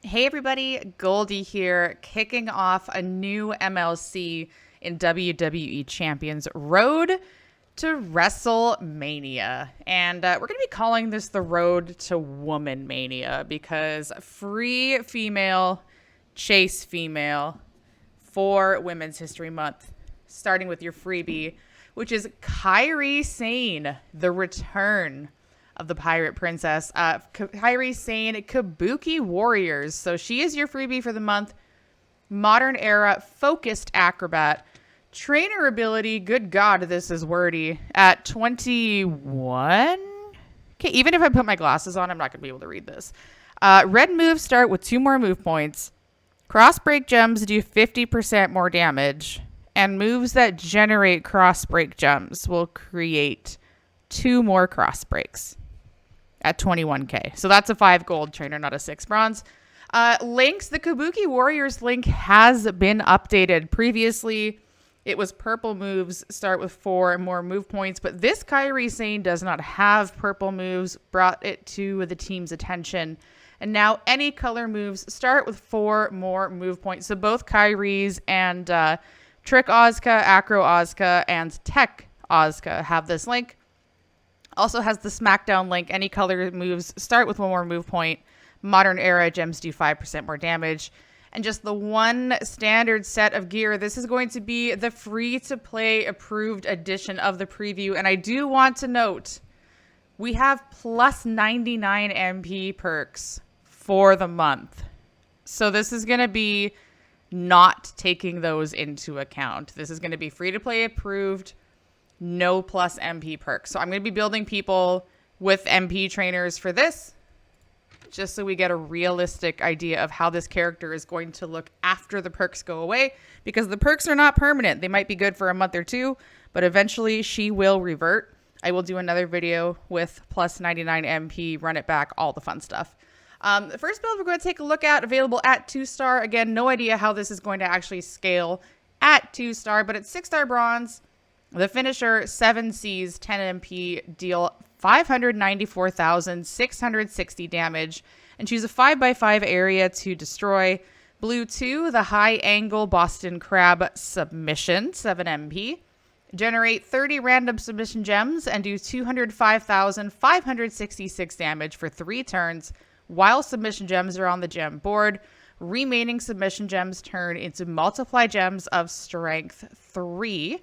Hey everybody, Goldie here, kicking off a new MLC in WWE Champions Road to WrestleMania. And we're going to be calling this the Road to Woman Mania because free female, chase female for Women's History Month, starting with your freebie, which is Kairi Sane, the return of the Pirate Princess. Kairi Sane, Kabuki Warriors. So she is your freebie for the month. Modern era, focused acrobat. Trainer ability, good God, this is wordy, at 21. Okay, even if I put my glasses on, I'm not going to be able to read this. Red moves start with 2 more move points. Cross break gems do 50% more damage. And moves that generate cross break gems will create 2 more cross breaks at 21k. So that's a 5 gold trainer, not a 6 bronze. Links, the Kabuki Warriors link has been updated. Previously, it was purple moves start with 4 more move points, but this Kairi Sane does not have purple moves, brought it to the team's attention. And now any color moves start with 4 more move points. So both Kairi's and Trick Ozka, Acro Ozka, and Tech Ozka have this link. Also has the SmackDown link. Any color moves start with 1 more move point. Modern era gems do 5% more damage. And just the one standard set of gear. This is going to be the free-to-play approved edition of the preview. And I do want to note, we have plus 99 MP perks for the month. So this is going to be not taking those into account. This is going to be free-to-play approved, no plus MP perks. So I'm going to be building people with MP trainers for this, just so we get a realistic idea of how this character is going to look after the perks go away, because the perks are not permanent. They might be good for a month or 2, but eventually she will revert. I will do another video with plus 99 MP, run it back, all the fun stuff. The first build we're going to take a look at, available at 2-star. Again, no idea how this is going to actually scale at 2-star, but it's 6-star bronze. The finisher, 7 Cs, 10 MP, deal 594,660 damage, and choose a 5x5 area to destroy. Blue 2, the high angle Boston Crab submission, 7 MP. Generate 30 random submission gems and do 205,566 damage for 3 turns while submission gems are on the gem board. Remaining submission gems turn into multiply gems of strength 3.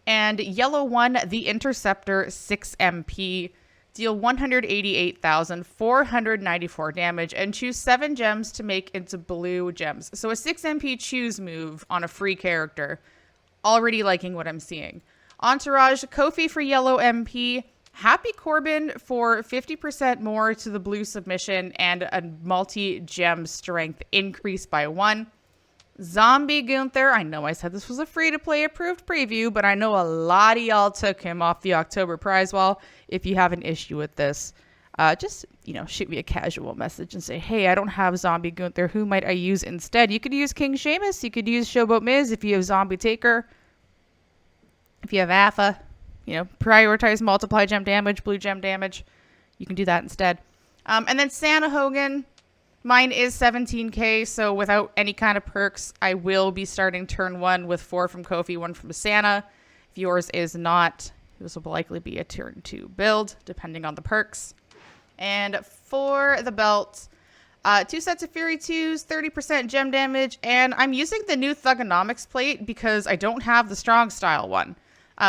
And yellow 1, the Interceptor, 6 MP, deal 188,494 damage, and choose 7 gems to make into blue gems. So a 6 MP choose move on a free character. Already liking what I'm seeing. Entourage, Kofi for yellow MP, Happy Corbin for 50% more to the blue submission, and a multi-gem strength increase by 1. Zombie Gunther, I know I said this was a free-to-play approved preview, but I know a lot of y'all took him off the October prize wall. If you have an issue with this, just, shoot me a casual message and say, hey, I don't have Zombie Gunther. Who might I use instead? You could use King Sheamus. You could use Showboat Miz if you have Zombie Taker. If you have Afa, prioritize multiply gem damage, blue gem damage. You can do that instead. And then Santa Hogan. Mine is 17k, so without any kind of perks, I will be starting turn 1 with 4 from Kofi, 1 from Santa. If yours is not, this will likely be a turn 2 build, depending on the perks. And for the belt, 2 sets of Fury 2s, 30% gem damage, and I'm using the new Thugonomics plate because I don't have the strong style one.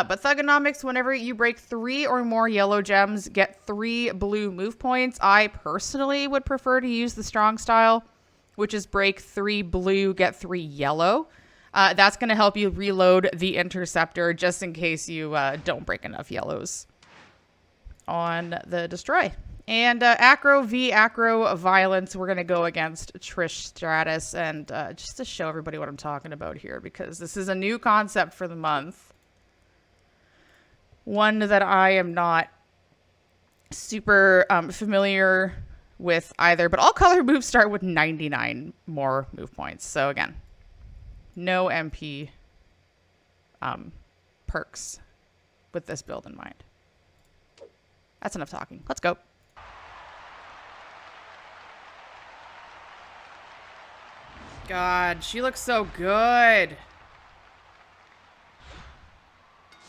But Thugonomics, whenever you break 3 or more yellow gems, get 3 blue move points. I personally would prefer to use the strong style, which is break 3 blue, get 3 yellow. That's going to help you reload the Interceptor just in case you don't break enough yellows on the destroy. And Acro v Acro Violence, we're going to go against Trish Stratus. And just to show everybody what I'm talking about here, because this is a new concept for the month. One that I am not super familiar with either, but all color moves start with 99 more move points. So again, no MP perks with this build in mind. That's enough talking. Let's go. God, she looks so good.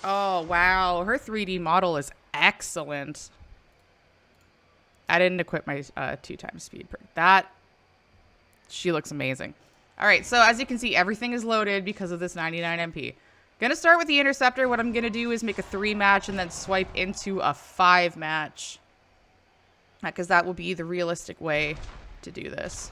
Oh, wow. Her 3D model is excellent. I didn't equip my 2x speed. She looks amazing. All right, so as you can see, everything is loaded because of this 99 MP. Gonna start with the Interceptor. What I'm gonna do is make a 3 match and then swipe into a 5 match. Because that will be the realistic way to do this.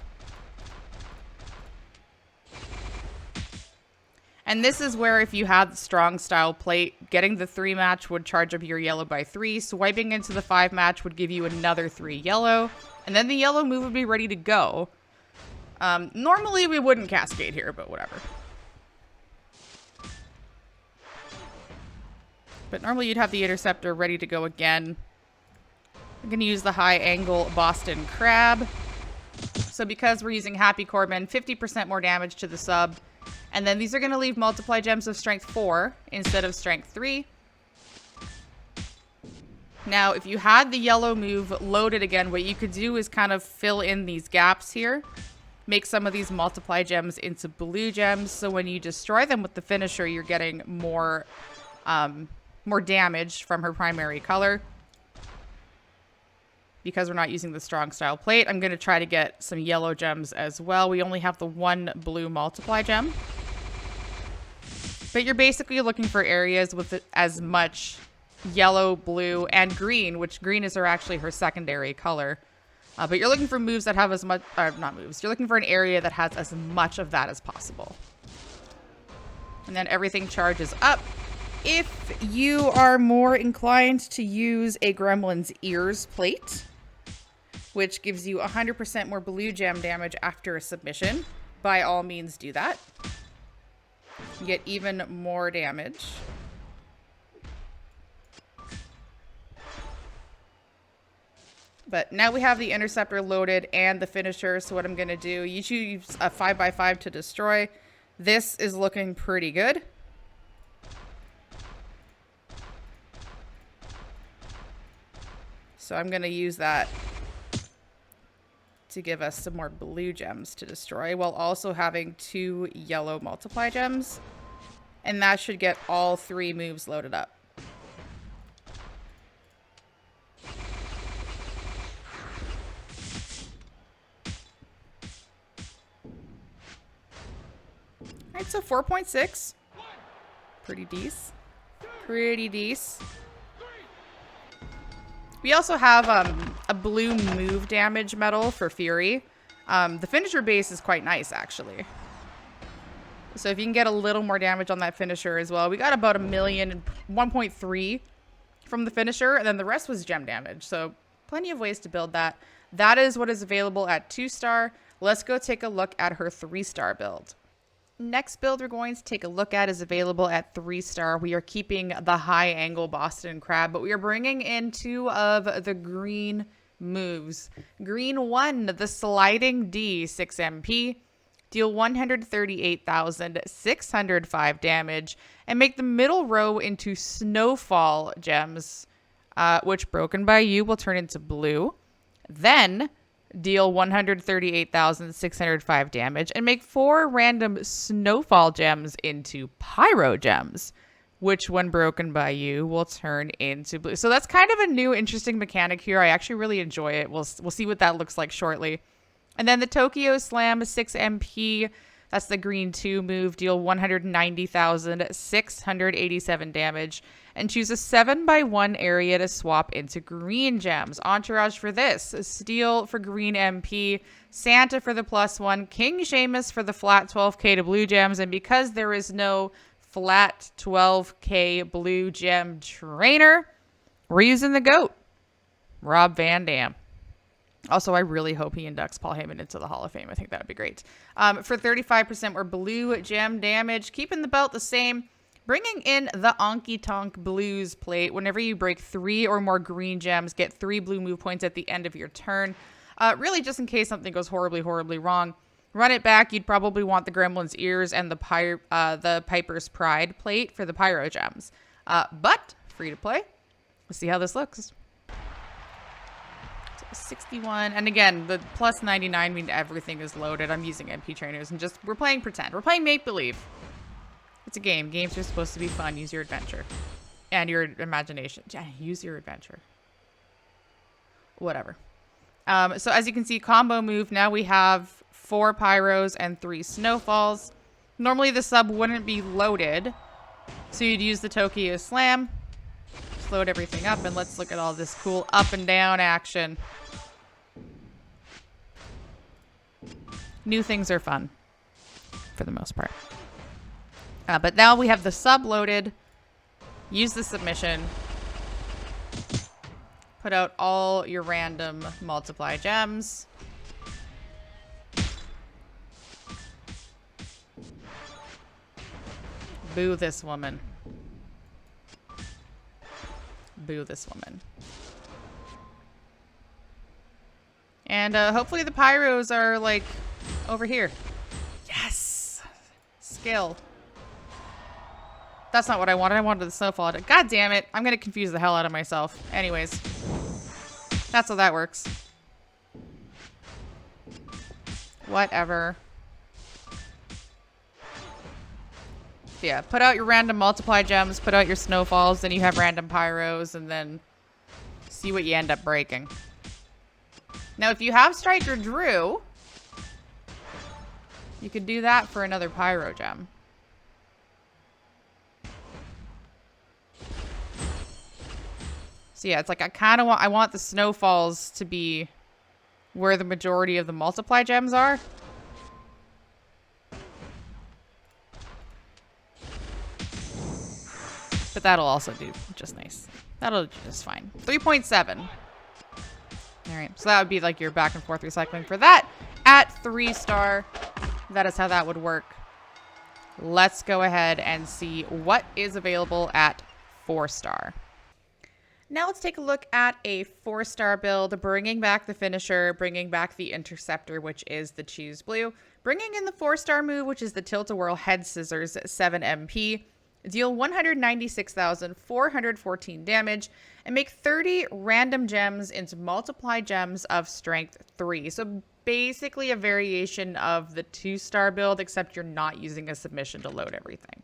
And this is where if you had the strong style plate, getting the 3 match would charge up your yellow by 3. Swiping into the 5 match would give you another 3 yellow. And then the yellow move would be ready to go. Normally we wouldn't cascade here, but whatever. But normally you'd have the Interceptor ready to go again. I'm going to use the high angle Boston Crab. So because we're using Happy Corbin, 50% more damage to the sub. And then these are going to leave multiply gems of strength 4 instead of strength 3. Now, if you had the yellow move loaded again, what you could do is kind of fill in these gaps here. Make some of these multiply gems into blue gems. So when you destroy them with the finisher, you're getting more damage from her primary color. Because we're not using the strong style plate, I'm going to try to get some yellow gems as well. We only have the 1 blue multiply gem. But you're basically looking for areas with as much yellow, blue, and green, which green is actually her secondary color. But you're looking for moves that have as much, not moves, you're looking for an area that has as much of that as possible. And then everything charges up. If you are more inclined to use a Gremlin's Ears plate, which gives you 100% more blue gem damage after a submission, by all means do that. You get even more damage. But now we have the Interceptor loaded and the finisher. So what I'm going to do, you choose a 5x5 to destroy. This is looking pretty good. So I'm going to use that to give us some more blue gems to destroy while also having 2 yellow multiply gems. And that should get all 3 moves loaded up. Alright, so 4.6. Pretty decent. Pretty decent. We also have a blue move damage medal for Fury. The finisher base is quite nice, actually. So if you can get a little more damage on that finisher as well. We got about 1.3 from the finisher, and then the rest was gem damage. So plenty of ways to build that. That is what is available at 2-star. Let's go take a look at her 3-star build. Next build we're going to take a look at is available at 3-star. We are keeping the high angle Boston Crab, but we are bringing in 2 of the green moves. Green 1, the sliding D, 6 MP. Deal 138,605 damage and make the middle row into snowfall gems, which broken by you will turn into blue. Then deal 138,605 damage and make 4 random snowfall gems into pyro gems, which when broken by you will turn into blue. So that's kind of a new interesting mechanic here. I actually really enjoy it. We'll see what that looks like shortly. And then the Tokyo Slam 6 MP, that's the green 2 move, deal 190,687 damage and choose a 7x1 area to swap into green gems. Entourage for this, Steel for green MP, Santa for the +1, King Seamus for the flat 12k to blue gems. And because there is no flat 12k blue gem trainer, we're using the GOAT, Rob Van Dam. Also, I really hope he inducts Paul Heyman into the Hall of Fame. I think that would be great. For 35% more blue gem damage, keeping the belt the same. Bringing in the Honky Tonk Blues plate. Whenever you break 3 or more green gems, get 3 blue move points at the end of your turn. Really just in case something goes horribly, horribly wrong. Run it back. You'd probably want the Gremlin's Ears and the Piper's Pride plate for the pyro gems. But free to play. Let's see how this looks. 61. And again, the plus 99 means everything is loaded. I'm using MP trainers and just, we're playing pretend. We're playing make-believe. It's a game. Games are supposed to be fun. Use your adventure. And your imagination. Yeah, use your adventure. Whatever. So as you can see, combo move. Now we have 4 pyros and 3 snowfalls. Normally the sub wouldn't be loaded. So you'd use the Tokyo Slam. Just load everything up and let's look at all this cool up and down action. New things are fun. For the most part. But now we have the sub loaded. Use the submission. Put out all your random multiply gems. Boo this woman. Boo this woman. And hopefully the pyros are like over here. Yes! Skill. That's not what I wanted. I wanted the snowfall. God damn it. I'm going to confuse the hell out of myself. Anyways. That's how that works. Whatever. Yeah, put out your random multiply gems, put out your snowfalls, then you have random pyros, and then see what you end up breaking. Now, if you have Striker Drew, you could do that for another pyro gem. So yeah, it's like I want the snowfalls to be where the majority of the multiply gems are. But that'll also do just nice. That'll do just fine. 3.7. All right, so that would be like your back and forth recycling for that at 3-star. That is how that would work. Let's go ahead and see what is available at 4-star. Now let's take a look at a 4-star build, bringing back the finisher, bringing back the interceptor, which is the choose blue, bringing in the 4-star move, which is the tilt-a-whirl head scissors 7 MP, deal 196,414 damage, and make 30 random gems into multiply gems of strength 3. So basically a variation of the 2-star build, except you're not using a submission to load everything.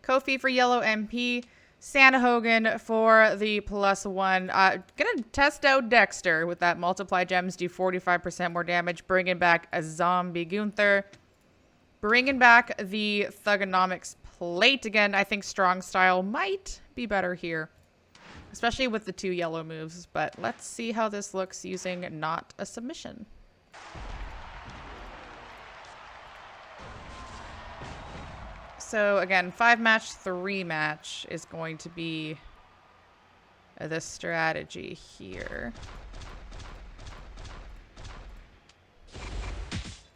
Kofi for yellow MP. Santa Hogan for the +1. Gonna test out Dexter with that multiply gems, do 45% more damage, bringing back a zombie Gunther. Bringing back the Thugonomics plate again. I think strong style might be better here, especially with the 2 yellow moves, but let's see how this looks using not a submission. So again, 5-match, 3-match is going to be the strategy here.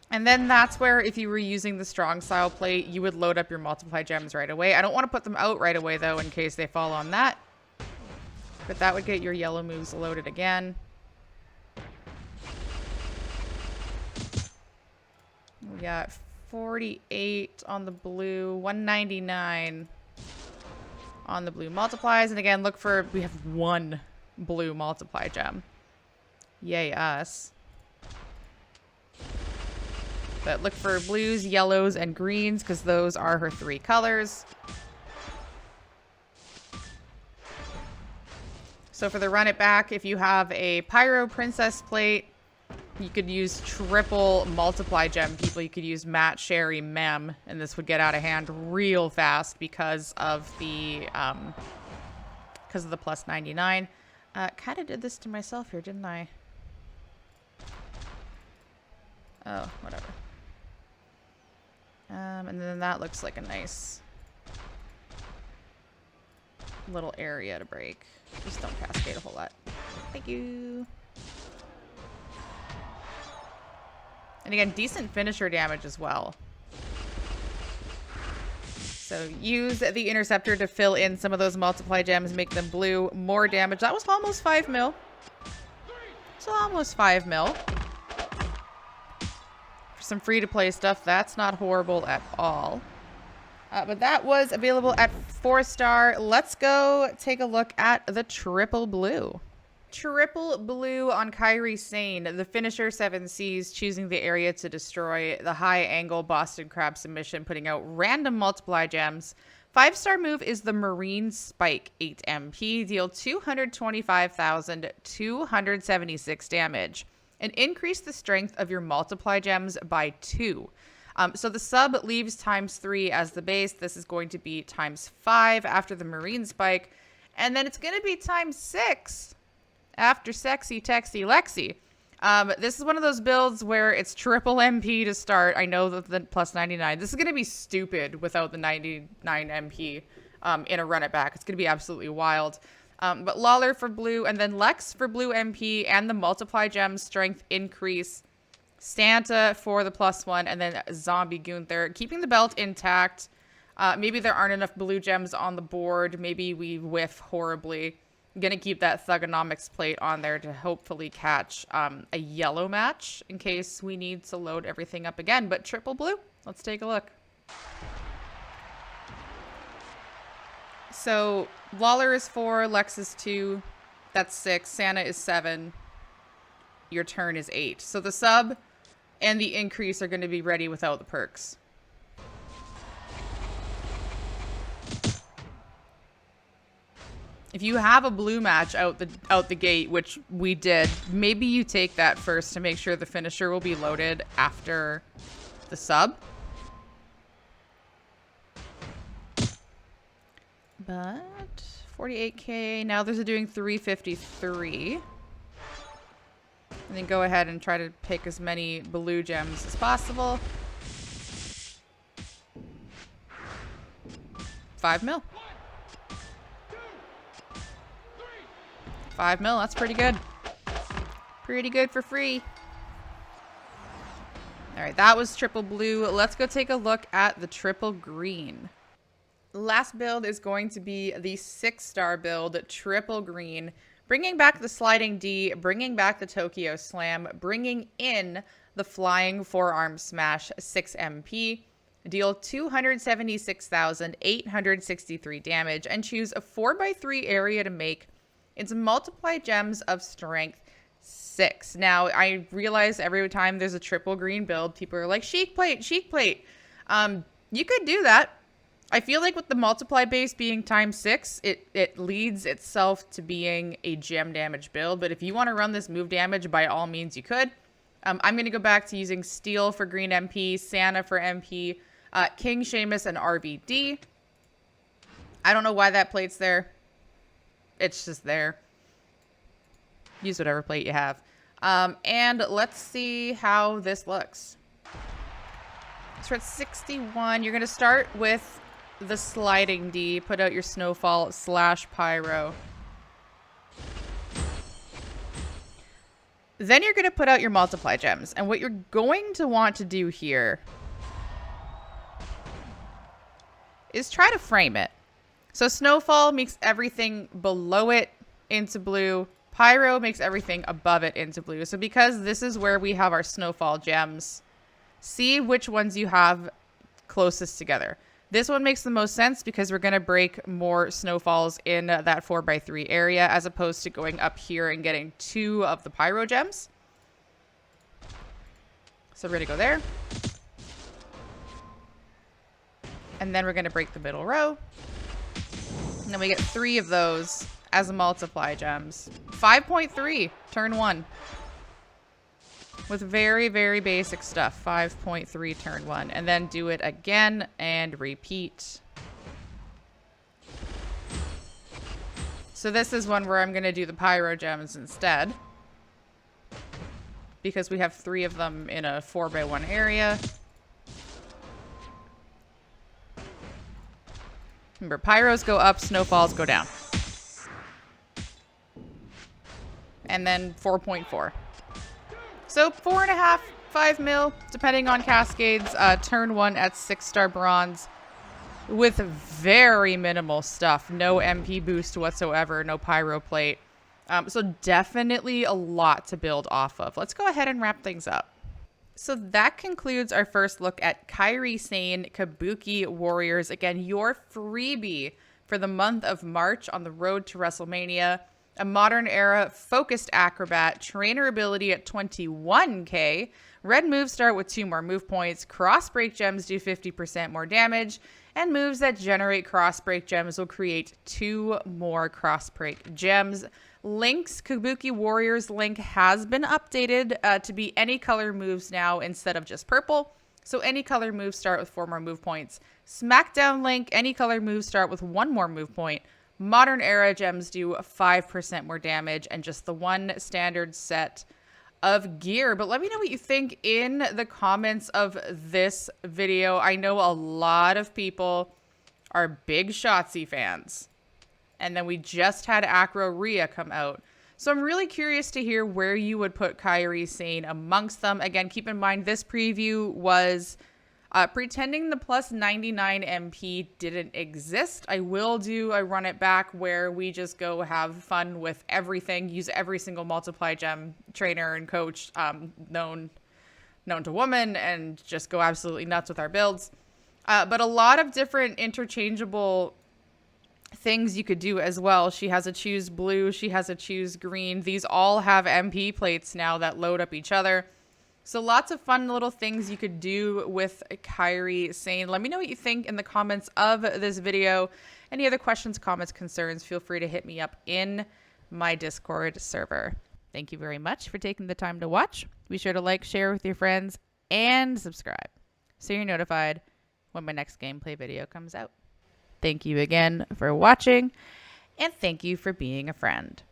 And then that's where if you were using the strong style plate, you would load up your multiply gems right away. I don't want to put them out right away though, in case they fall on that. But that would get your yellow moves loaded again. We got 48 on the blue, 199 on the blue multiplies. And again, look for, we have 1 blue multiply gem. Yay us. But look for blues, yellows, and greens because those are her 3 colors. So for the run it back, if you have a Pyro Princess plate, you could use triple multiply gem people. You could use Matt, Sherry, Mem, and this would get out of hand real fast because of the +99. Kind of did this to myself here, didn't I? Oh, whatever. And then that looks like a nice little area to break. Just don't cascade a whole lot. Thank you. And again, decent finisher damage as well. So use the interceptor to fill in some of those multiply gems, make them blue, more damage. That was almost 5 mil. So almost 5 mil. For some free-to-play stuff, that's not horrible at all. But that was available at 4-star. Let's go take a look at the triple blue. triple blue on Kairi Sane. The finisher 7Cs, choosing the area to destroy. The high angle Boston Crab submission, putting out random multiply gems. 5-star move is the Marine Spike 8 MP. Deal 225,276 damage. And increase the strength of your multiply gems by 2. So the sub leaves ×3 as the base. This is going to be ×5 after the Marine Spike. And then it's going to be ×6 after Sexy Texy Lexi. This is one of those builds where it's triple MP to start. I know that the plus 99. This is going to be stupid without the 99 MP in a run it back. It's going to be absolutely wild. But Lawler for blue, and then Lex for blue MP, and the multiply gem strength increase. Santa for the +1, and then Zombie Gunther, keeping the belt intact. Maybe there aren't enough blue gems on the board. Maybe we whiff horribly. I'm going to keep that Thugonomics plate on there to hopefully catch a yellow match in case we need to load everything up again. But triple blue, let's take a look. So Lawler is 4, Lex is 2, that's 6, Santa is 7, your turn is 8. So the sub and the increase are going to be ready without the perks. If you have a blue match out the gate, which we did, maybe you take that first to make sure the finisher will be loaded after the sub. But 48k, now there's a doing 353. And then go ahead and try to pick as many blue gems as possible. 5 mil. 5 mil, that's pretty good. Pretty good for free. All right, that was triple blue. Let's go take a look at the triple green. Last build is going to be the 6-star build, triple green. Bringing back the sliding D, bringing back the Tokyo Slam, bringing in the flying forearm smash 6 MP. Deal 276,863 damage and choose a 4x3 area to make. It's multiply gems of strength 6. Now, I realize every time there's a triple green build, people are like, Sheik plate, Sheik plate. You could do that. I feel like with the multiply base being ×6, it leads itself to being a gem damage build. But if you want to run this move damage, by all means you could. I'm going to go back to using Steel for green MP, Santa for MP, King Sheamus, and RVD. I don't know why that plate's there. It's just there. Use whatever plate you have. And let's see how this looks. So we're at 61. You're going to start with the sliding D. Put out your snowfall / pyro. Then you're going to put out your multiply gems. And what you're going to want to do here is try to frame it. So snowfall makes everything below it into blue. Pyro makes everything above it into blue. So because this is where we have our snowfall gems, see which ones you have closest together. This one makes the most sense because we're going to break more snowfalls in that 4x3 area as opposed to going up here and getting 2 of the pyro gems. So we're going to go there. And then we're going to break the middle row. And then we get 3 of those as multiply gems. 5.3, turn 1. With very, very basic stuff. 5.3, turn 1. And then do it again and repeat. So this is one where I'm going to do the pyro gems instead. Because we have 3 of them in a 4x1 area. Remember, pyros go up, snowfalls go down. And then 4.4. So 4.5, 5 mil, depending on cascades. Turn 1 at 6-star bronze with very minimal stuff. No MP boost whatsoever, no pyro plate. So definitely a lot to build off of. Let's go ahead and wrap things up. So that concludes our first look at Kairi Sane Kabuki Warriors. Again, your freebie for the month of March on the road to WrestleMania. a modern era focused acrobat, trainer ability at 21k. Red moves start with 2 more move points. Cross break gems do 50% more damage, and moves that generate cross break gems will create 2 more cross break gems. Link's Kabuki Warriors link has been updated to be any color moves now instead of just purple. So any color moves start with 4 more move points. SmackDown link, any color moves start with 1 more move point. Modern era gems do 5% more damage and just the 1 standard set of gear. But let me know what you think in the comments of this video. I know a lot of people are big Shotzi fans. And then we just had Acro Rhea come out. So I'm really curious to hear where you would put Kairi Sane amongst them. Again, keep in mind this preview was pretending the plus 99 MP didn't exist. I will do a run it back where we just go have fun with everything, use every single multiply gem trainer and coach known to woman, and just go absolutely nuts with our builds. But a lot of different interchangeable things you could do as well. She has a choose blue, she has a choose green. These all have MP plates now that load up each other. So lots of fun little things you could do with Kairi Sane. Let me know what you think in the comments of this video. Any other questions, comments, concerns, feel free to hit me up in my Discord server. Thank you very much for taking the time to watch. Be sure to like, share with your friends, and subscribe so you're notified when my next gameplay video comes out. Thank you again for watching, and thank you for being a friend.